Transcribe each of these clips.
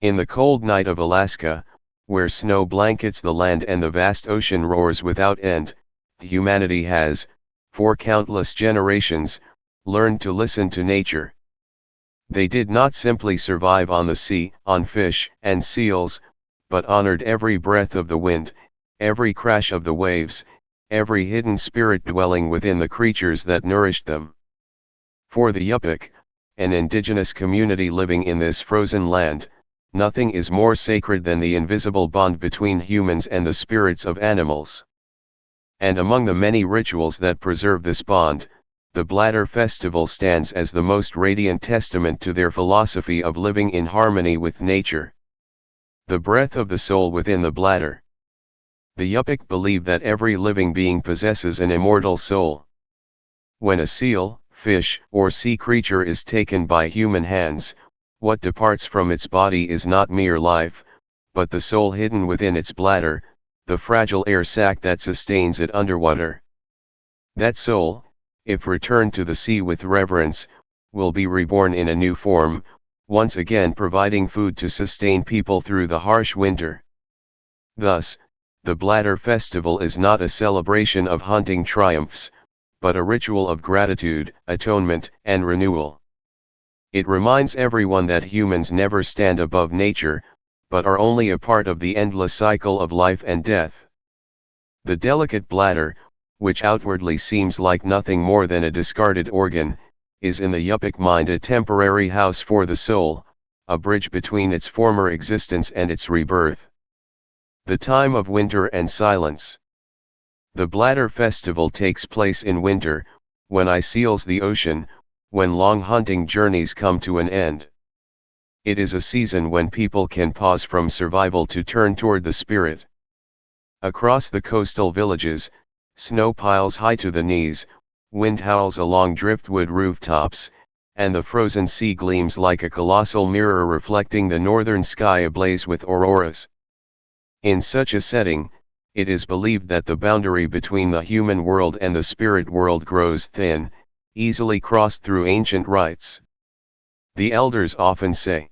In the cold night of Alaska, where snow blankets the land and the vast ocean roars without end, humanity has, for countless generations, learned to listen to nature. They did not simply survive on the sea, on fish and seals, but honored every breath of the wind, every crash of the waves, every hidden spirit dwelling within the creatures that nourished them. For the Yupik, an indigenous community living in this frozen land, nothing is more sacred than the invisible bond between humans and the spirits of animals. And among the many rituals that preserve this bond, the Bladder Festival stands as the most radiant testament to their philosophy of living in harmony with nature. The breath of the soul within the bladder. The Yupik believe that every living being possesses an immortal soul. When a seal, fish, or sea creature is taken by human hands, what departs from its body is not mere life, but the soul hidden within its bladder, the fragile air sac that sustains it underwater. That soul, if returned to the sea with reverence, will be reborn in a new form, once again providing food to sustain people through the harsh winter. Thus, the Bladder Festival is not a celebration of hunting triumphs, but a ritual of gratitude, atonement, and renewal. It reminds everyone that humans never stand above nature, but are only a part of the endless cycle of life and death. The delicate bladder, which outwardly seems like nothing more than a discarded organ, is in the Yupik mind a temporary house for the soul, a bridge between its former existence and its rebirth. The time of winter and silence. The Bladder Festival takes place in winter, when ice seals the ocean, when long hunting journeys come to an end. It is a season when people can pause from survival to turn toward the spirit. Across the coastal villages, snow piles high to the knees, wind howls along driftwood rooftops, and the frozen sea gleams like a colossal mirror reflecting the northern sky ablaze with auroras. In such a setting, it is believed that the boundary between the human world and the spirit world grows thin, easily crossed through ancient rites. The elders often say,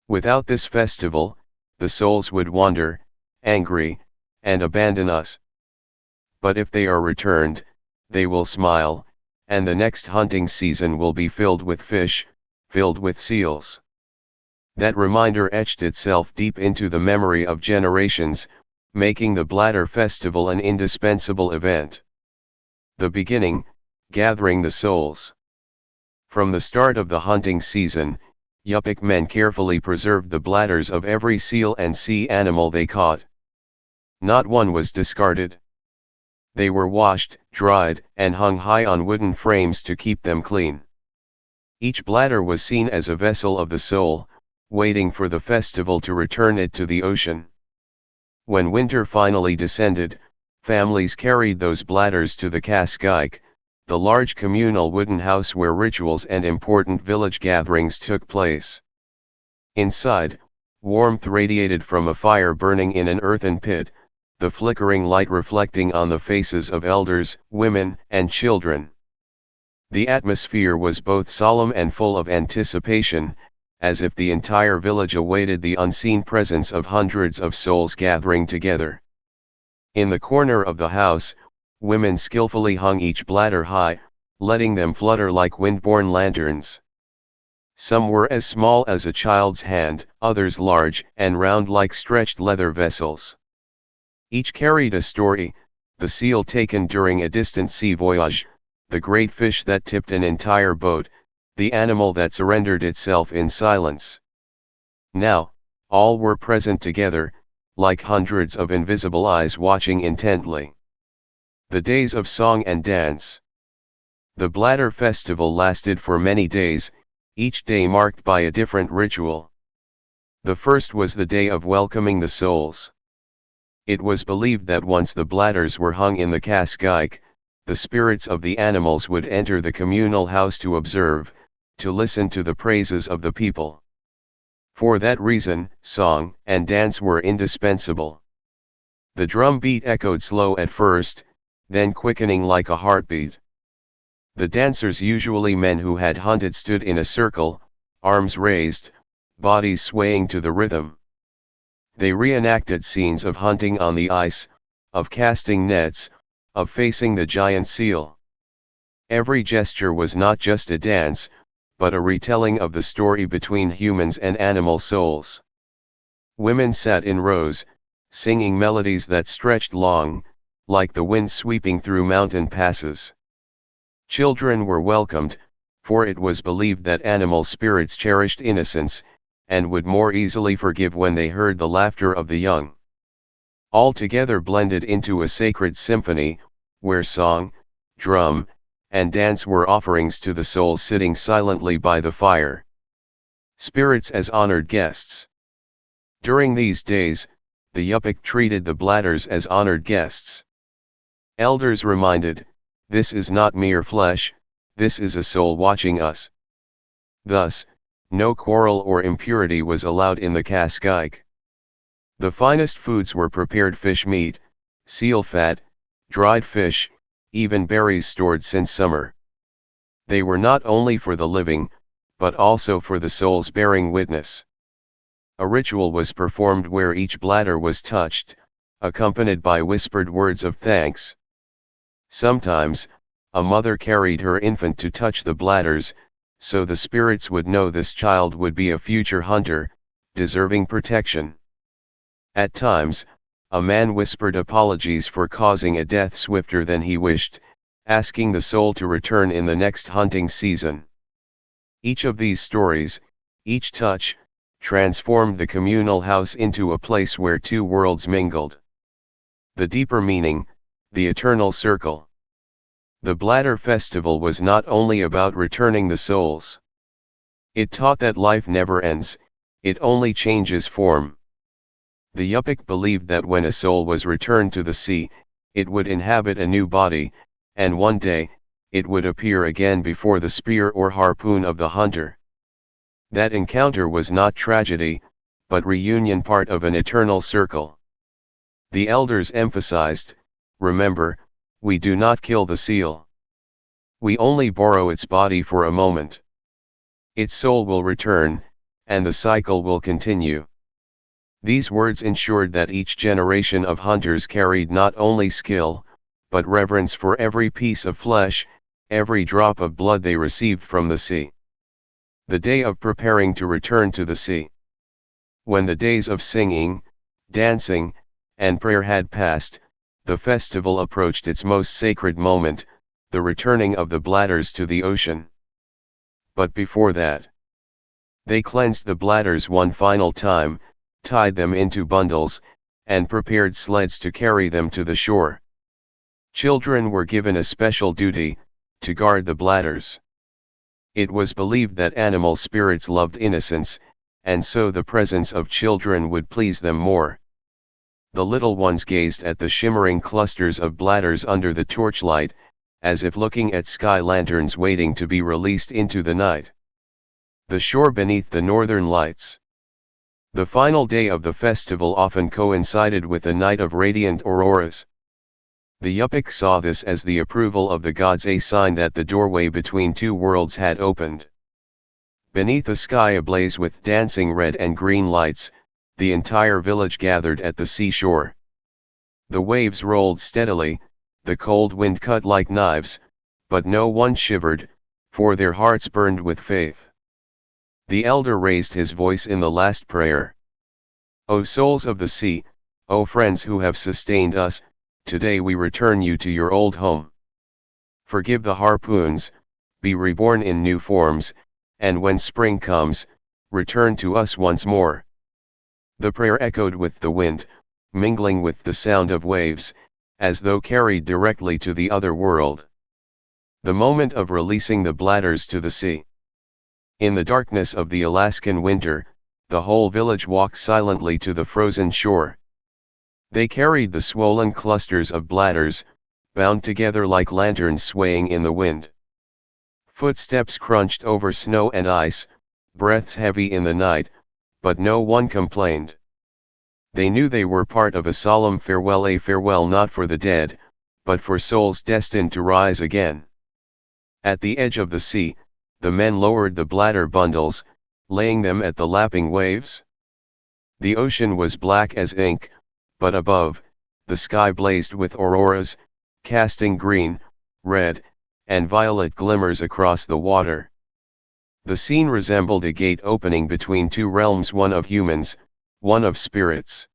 "Without this festival, the souls would wander, angry, and abandon us. But if they are returned, they will smile, and the next hunting season will be filled with fish, filled with seals." That reminder etched itself deep into the memory of generations, making the Bladder Festival an indispensable event. The beginning, gathering the souls. From the start of the hunting season, Yupik men carefully preserved the bladders of every seal and sea animal they caught. Not one was discarded. They were washed, dried, and hung high on wooden frames to keep them clean. Each bladder was seen as a vessel of the soul, waiting for the festival to return it to the ocean. When winter finally descended, families carried those bladders to the Kaskaik, the large communal wooden house where rituals and important village gatherings took place. Inside, warmth radiated from a fire burning in an earthen pit, the flickering light reflecting on the faces of elders, women, and children. The atmosphere was both solemn and full of anticipation, as if the entire village awaited the unseen presence of hundreds of souls gathering together. In the corner of the house, women skillfully hung each bladder high, letting them flutter like wind-borne lanterns. Some were as small as a child's hand, others large and round like stretched leather vessels. Each carried a story: the seal taken during a distant sea voyage, the great fish that tipped an entire boat, the animal that surrendered itself in silence. Now, all were present together, like hundreds of invisible eyes watching intently. The days of song and dance. The Bladder Festival lasted for many days, each day marked by a different ritual. The first was the day of welcoming the souls. It was believed that once the bladders were hung in the Kaskaik, the spirits of the animals would enter the communal house to observe, to listen to the praises of the people. For that reason, song and dance were indispensable. The drum beat echoed slow at first, then quickening like a heartbeat. The dancers, usually men who had hunted, stood in a circle, arms raised, bodies swaying to the rhythm. They reenacted scenes of hunting on the ice, of casting nets, of facing the giant seal. Every gesture was not just a dance, but a retelling of the story between humans and animal souls. Women sat in rows, singing melodies that stretched long, like the wind sweeping through mountain passes. Children were welcomed, for it was believed that animal spirits cherished innocence, and would more easily forgive when they heard the laughter of the young. All together blended into a sacred symphony, where song, drum, and dance were offerings to the souls sitting silently by the fire. Spirits as honored guests. During these days, the Yupik treated the Bladders as honored guests. Elders reminded, "This is not mere flesh, this is a soul watching us." Thus, no quarrel or impurity was allowed in the Kaskaik. The finest foods were prepared: fish meat, seal fat, dried fish, even berries stored since summer. They were not only for the living, but also for the souls bearing witness. A ritual was performed where each bladder was touched, accompanied by whispered words of thanks. Sometimes, a mother carried her infant to touch the bladders, so the spirits would know this child would be a future hunter, deserving protection. At times, a man whispered apologies for causing a death swifter than he wished, asking the soul to return in the next hunting season. Each of these stories, each touch, transformed the communal house into a place where two worlds mingled. The deeper meaning, the eternal circle. The Bladder Festival was not only about returning the souls. It taught that life never ends, it only changes form. The Yupik believed that when a soul was returned to the sea, it would inhabit a new body, and one day, it would appear again before the spear or harpoon of the hunter. That encounter was not tragedy, but reunion, part of an eternal circle. The elders emphasized, "Remember, we do not kill the seal. We only borrow its body for a moment. Its soul will return, and the cycle will continue." These words ensured that each generation of hunters carried not only skill, but reverence for every piece of flesh, every drop of blood they received from the sea. The day of preparing to return to the sea. When the days of singing, dancing, and prayer had passed, the festival approached its most sacred moment, the returning of the bladders to the ocean. But before that, they cleansed the bladders one final time, tied them into bundles, and prepared sleds to carry them to the shore. Children were given a special duty, to guard the bladders. It was believed that animal spirits loved innocence, and so the presence of children would please them more. The little ones gazed at the shimmering clusters of bladders under the torchlight, as if looking at sky lanterns waiting to be released into the night. The shore beneath the northern lights. The final day of the festival often coincided with a night of radiant auroras. The Yupik saw this as the approval of the gods, a sign that the doorway between two worlds had opened. Beneath a sky ablaze with dancing red and green lights, the entire village gathered at the seashore. The waves rolled steadily, the cold wind cut like knives, but no one shivered, for their hearts burned with faith. The elder raised his voice in the last prayer. "O souls of the sea, O friends who have sustained us, today we return you to your old home. Forgive the harpoons, be reborn in new forms, and when spring comes, return to us once more." The prayer echoed with the wind, mingling with the sound of waves, as though carried directly to the other world. The moment of releasing the bladders to the sea. In the darkness of the Alaskan winter, the whole village walked silently to the frozen shore. They carried the swollen clusters of bladders, bound together like lanterns swaying in the wind. Footsteps crunched over snow and ice, breaths heavy in the night, but no one complained. They knew they were part of a solemn farewell, a farewell not for the dead, but for souls destined to rise again. At the edge of the sea, the men lowered the bladder bundles, laying them at the lapping waves. The ocean was black as ink, but above, the sky blazed with auroras, casting green, red, and violet glimmers across the water. The scene resembled a gate opening between two realms, one of humans, one of spirits.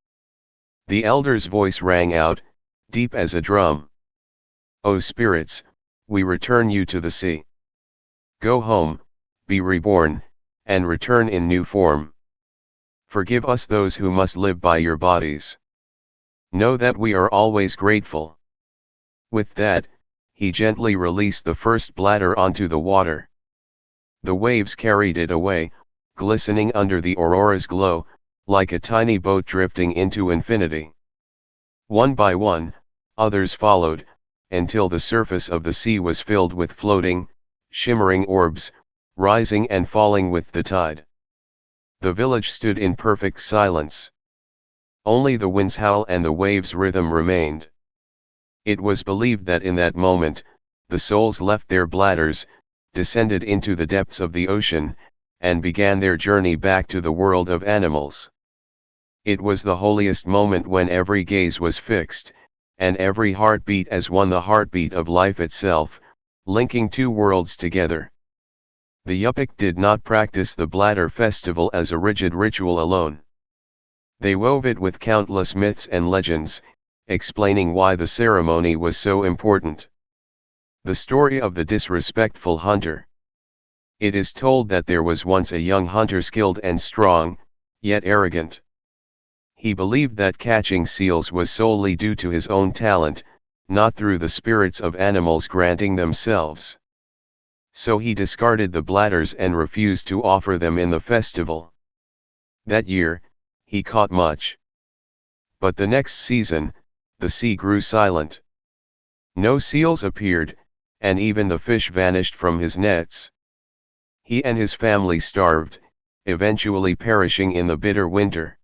The elder's voice rang out, deep as a drum. "O spirits, we return you to the sea. Go home, be reborn, and return in new form. Forgive us those who must live by your bodies. Know that we are always grateful." With that, he gently released the first bladder onto the water. The waves carried it away, glistening under the aurora's glow, like a tiny boat drifting into infinity. One by one, others followed, until the surface of the sea was filled with floating, shimmering orbs, rising and falling with the tide. The village stood in perfect silence. Only the wind's howl and the waves' rhythm remained. It was believed that in that moment, the souls left their bladders, descended into the depths of the ocean, and began their journey back to the world of animals. It was the holiest moment when every gaze was fixed, and every heart beat as one, the heartbeat of life itself, linking two worlds together. The Yupik did not practice the Bladder Festival as a rigid ritual alone. They wove it with countless myths and legends, explaining why the ceremony was so important. The story of the disrespectful hunter. It is told that there was once a young hunter, skilled and strong, yet arrogant. He believed that catching seals was solely due to his own talent, not through the spirits of animals granting themselves. So he discarded the bladders and refused to offer them in the festival. That year, he caught much. But the next season, the sea grew silent. No seals appeared, and even the fish vanished from his nets. He and his family starved, eventually perishing in the bitter winter.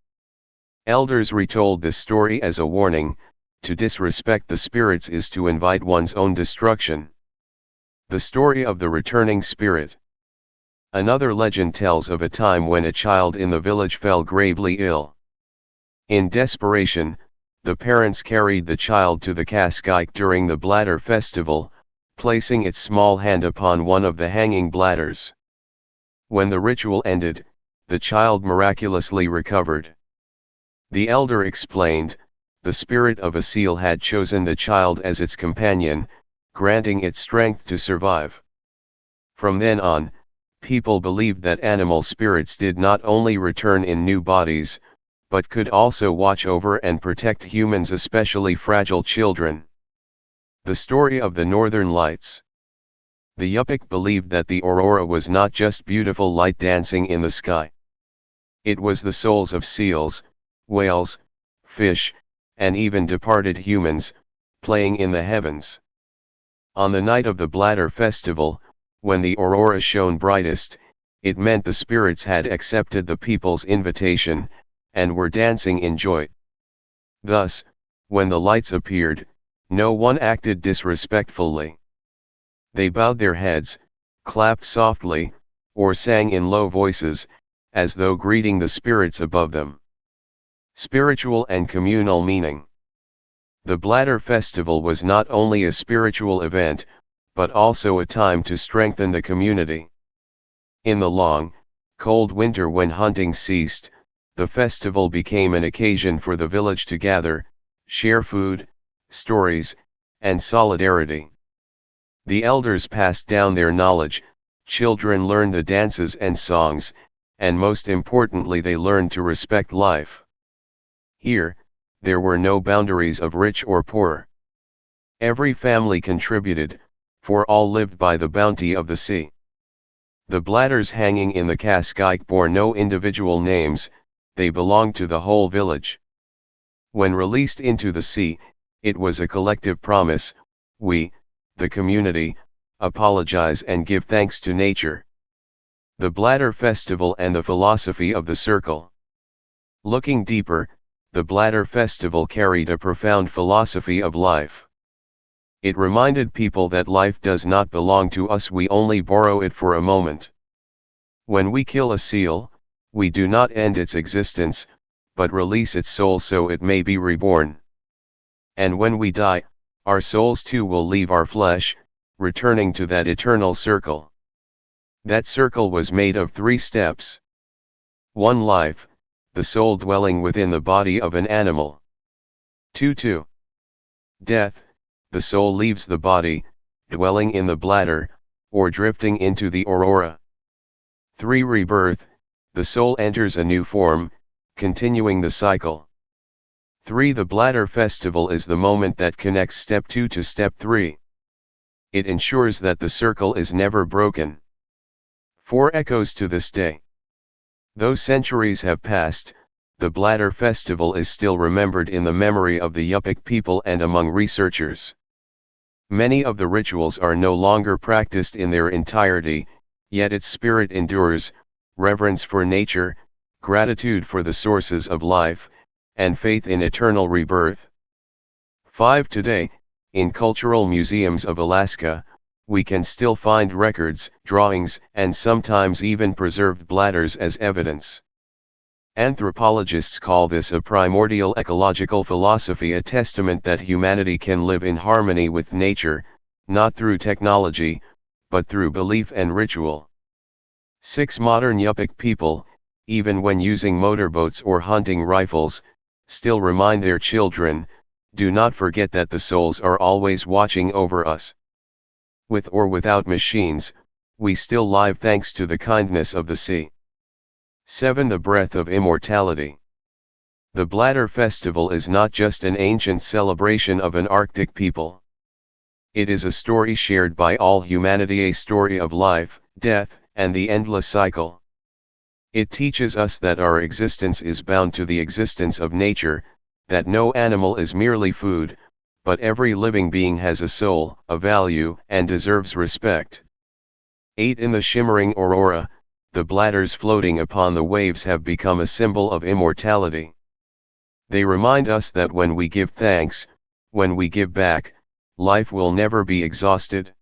Elders retold this story as a warning: to disrespect the spirits is to invite one's own destruction. The story of the returning spirit. Another legend tells of a time when a child in the village fell gravely ill. In desperation, the parents carried the child to the Cascike during the Bladder Festival, placing its small hand upon one of the hanging bladders. When the ritual ended, the child miraculously recovered. The elder explained, the spirit of a seal had chosen the child as its companion, granting it strength to survive. From then on, people believed that animal spirits did not only return in new bodies, but could also watch over and protect humans, especially fragile children. The story of the Northern Lights. The Yupik believed that the aurora was not just beautiful light dancing in the sky. It was the souls of seals, whales, fish, and even departed humans, playing in the heavens. On the night of the Bladder Festival, when the aurora shone brightest, it meant the spirits had accepted the people's invitation, and were dancing in joy. Thus, when the lights appeared, no one acted disrespectfully. They bowed their heads, clapped softly, or sang in low voices, as though greeting the spirits above them. Spiritual and communal meaning. The Bladder Festival was not only a spiritual event, but also a time to strengthen the community. In the long, cold winter when hunting ceased, the festival became an occasion for the village to gather, share food, stories, and solidarity. The elders passed down their knowledge, children learned the dances and songs, and most importantly they learned to respect life. Here, there were no boundaries of rich or poor. Every family contributed, for all lived by the bounty of the sea. The bladders hanging in the Cascike bore no individual names, they belonged to the whole village. When released into the sea, it was a collective promise: we, the community, apologize and give thanks to nature. The Bladder Festival and the philosophy of the circle. Looking deeper, the Bladder Festival carried a profound philosophy of life. It reminded people that life does not belong to us, we only borrow it for a moment. When we kill a seal, we do not end its existence, but release its soul so it may be reborn. And when we die, our souls too will leave our flesh, returning to that eternal circle. That circle was made of 3 steps. 1. Life, the soul dwelling within the body of an animal. 2. Death, the soul leaves the body, dwelling in the bladder, or drifting into the aurora. 3. Rebirth, the soul enters a new form, continuing the cycle. 3. The Bladder Festival is the moment that connects step 2 to step 3. It ensures that the circle is never broken. 4. Echoes to this day. Though centuries have passed, the Bladder Festival is still remembered in the memory of the Yupik people and among researchers. Many of the rituals are no longer practiced in their entirety, yet its spirit endures: reverence for nature, gratitude for the sources of life, and faith in eternal rebirth. 5. Today, in cultural museums of Alaska, we can still find records, drawings, and sometimes even preserved bladders as evidence. Anthropologists call this a primordial ecological philosophy, a testament that humanity can live in harmony with nature, not through technology, but through belief and ritual. 6. Modern Yupik people, even when using motorboats or hunting rifles, still remind their children, do not forget that the souls are always watching over us. With or without machines, we still live thanks to the kindness of the sea. 7. The breath of immortality. The Bladder Festival is not just an ancient celebration of an Arctic people. It is a story shared by all humanity, a story of life, death, and the endless cycle. It teaches us that our existence is bound to the existence of nature, that no animal is merely food, but every living being has a soul, a value, and deserves respect. 8. In the shimmering aurora, the bladders floating upon the waves have become a symbol of immortality. They remind us that when we give thanks, when we give back, life will never be exhausted.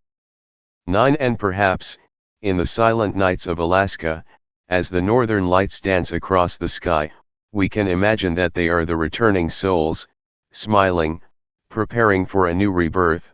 9. And perhaps, in the silent nights of Alaska, as the northern lights dance across the sky, we can imagine that they are the returning souls, smiling, preparing for a new rebirth.